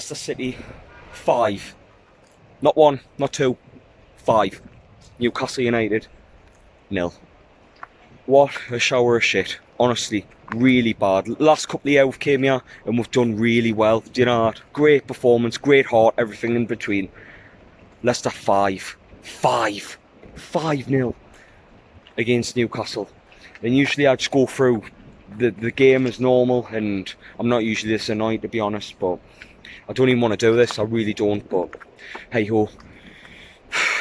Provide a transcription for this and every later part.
Leicester City 5. Not 1, not 2, 5. Newcastle United 0. What a shower of shit. Honestly, really bad. Last couple of years we've came here and we've done really well. Do you know that? Great performance, great heart, everything in between. Leicester 5. 5-0 against Newcastle. And usually I just go through the game as normal, and I'm not usually this annoyed, to be honest, but I don't even want to do this. I really don't, but hey ho.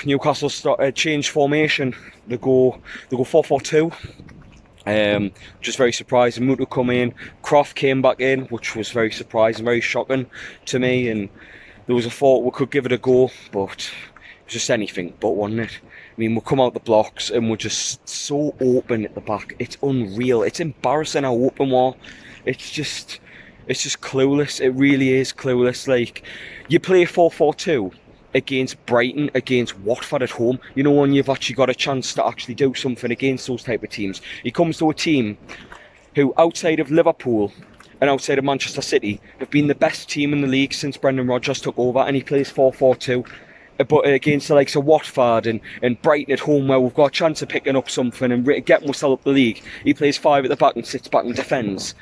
Newcastle changed formation. They go 4-4-2. Just very surprising. Mutu come in, Croft came back in, which was very surprising, very shocking to me, and there was a thought we could give it a go, but it was just anything but, wasn't it? I mean, we'll come out the blocks and we're just so open at the back. It's unreal. It's embarrassing how open we are. It's just clueless. It really is clueless. Like, you play 4-4-2 against Brighton, against Watford at home, you know, when you've actually got a chance to actually do something against those type of teams. He comes to a team who, outside of Liverpool and outside of Manchester City, have been the best team in the league since Brendan Rodgers took over, and he plays 4-4-2. But against the likes of Watford and Brighton at home, where we've got a chance of picking up something and getting ourselves up the league, he plays 5 at the back and sits back and defends.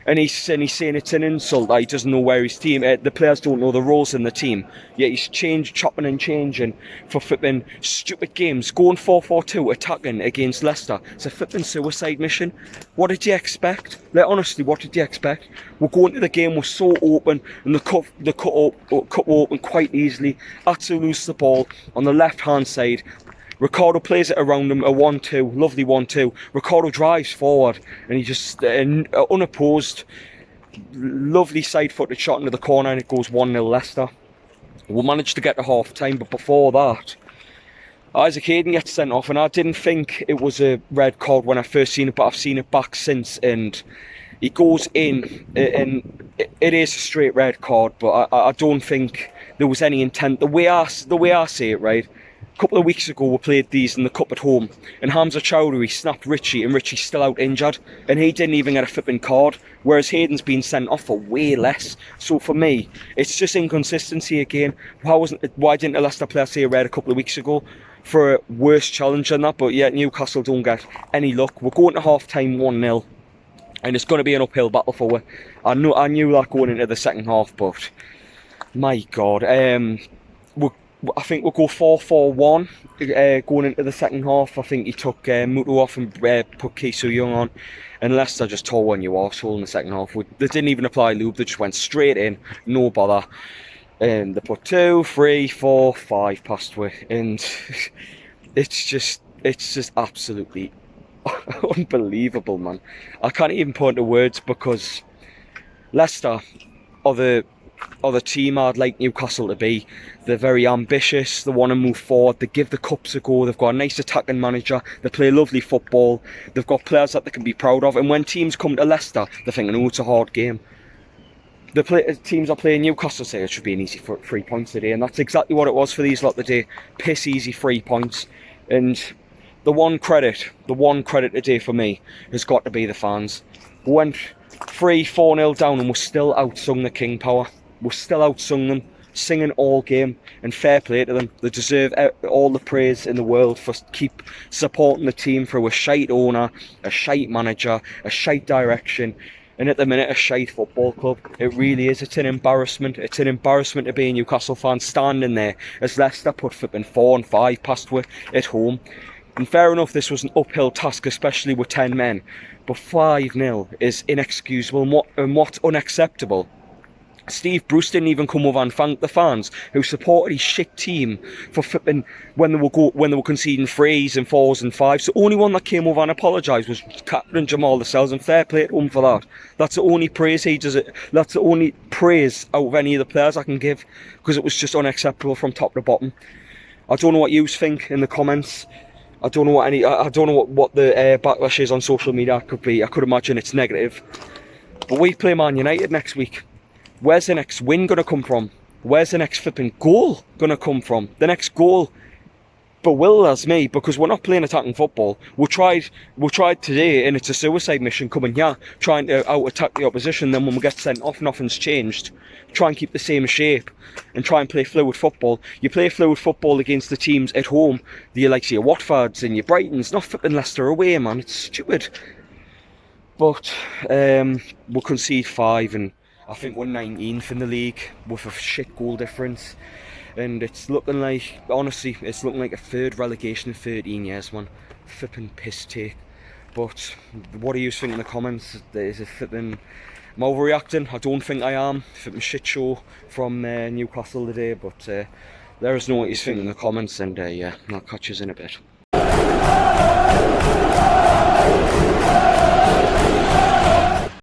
And he's saying it's an insult that he doesn't know where his team, the players don't know the roles in the team. Yet he's chopping and changing for flipping stupid games. Going 4-4-2, attacking against Leicester. It's a flipping suicide mission. What did you expect? Like, honestly, what did you expect? We're going to the game, we're so open, and the cut open quite easily. Atsu loses the ball on the left-hand side. Ricardo plays it around him, a 1-2, lovely 1-2. Ricardo drives forward, and he just, unopposed, lovely side-footed shot into the corner, and it goes 1-0 Leicester. We'll manage to get to half-time, but before that, Isaac Hayden gets sent off, and I didn't think it was a red card when I first seen it, but I've seen it back since, and he goes in, and it is a straight red card, but I don't think there was any intent. The way I see it, right? A couple of weeks ago we played these in the cup at home, and Hamza Chowdhury snapped Richie, and Richie's still out injured, and he didn't even get a flipping card, whereas Hayden's been sent off for way less. So for me, it's just inconsistency again. Why didn't a Leicester player see a red a couple of weeks ago for a worse challenge than that? But yet Newcastle don't get any luck. We're going to half time 1-0, and it's going to be an uphill battle for us. I knew that going into the second half, but my God, I think we'll go 4-4-1 going into the second half. I think he took Mutu off and put Sung-Yueng on, and Leicester just tore one you arsehole in the second half. They didn't even apply lube, they just went straight in, no bother. And they put 2, 3, 4, 5 past way, and it's just absolutely unbelievable, man. I can't even put into words, because Leicester are the team I'd like Newcastle to be. They're very ambitious, they want to move forward, they give the cups a go, they've got a nice attacking manager, they play lovely football, they've got players that they can be proud of, and when teams come to Leicester, they're thinking, oh, it's a hard game. Teams are playing Newcastle say it should be an easy 3 points today, and that's exactly what it was for these lot today. Piss easy 3 points. And the one credit today for me has got to be the fans. We went 3-4-0 down and we're still outsung the King Power. We're still outsung them, singing all game, and fair play to them. They deserve all the praise in the world for keep supporting the team through a shite owner, a shite manager, a shite direction, and at the minute a shite football club. It really is. It's an embarrassment. It's an embarrassment to be a Newcastle fan standing there as Leicester put flipping 4 and 5 past us at home. And fair enough, this was an uphill task, especially with 10 men, but 5-0 is inexcusable and what's unacceptable. Steve Bruce didn't even come over and thank the fans who supported his shit team for flipping when they were conceding 3s and 4s and 5s. The only one that came over and apologised was Captain Jamal Lascelles, and fair play to him for that. That's the only praise he does. That's the only praise out of any of the players I can give, because it was just unacceptable from top to bottom. I don't know what you think in the comments. I don't know what the backlash is on social media. Could be. I could imagine it's negative. But we play Man United next week. Where's the next win going to come from? Where's the next flipping goal going to come from? The next goal bewilders me because we're not playing attacking football. We tried today, and it's a suicide mission coming here, trying to out-attack the opposition. Then when we get sent off, nothing's changed. Try and keep the same shape and try and play fluid football. You play fluid football against the teams at home, the likes of your Watfords and your Brightons, not flipping Leicester away, man. It's stupid. But we'll concede 5, and I think we're 19th in the league with a shit goal difference. And it's looking like, honestly, it's looking like a third relegation in 13 years, man. Flipping piss take. But what do you think in the comments? Is it flipping... I'm overreacting? I don't think I am. Flipping shit show from Newcastle today. But let us know what you think in the comments, and yeah, I'll catch you in a bit.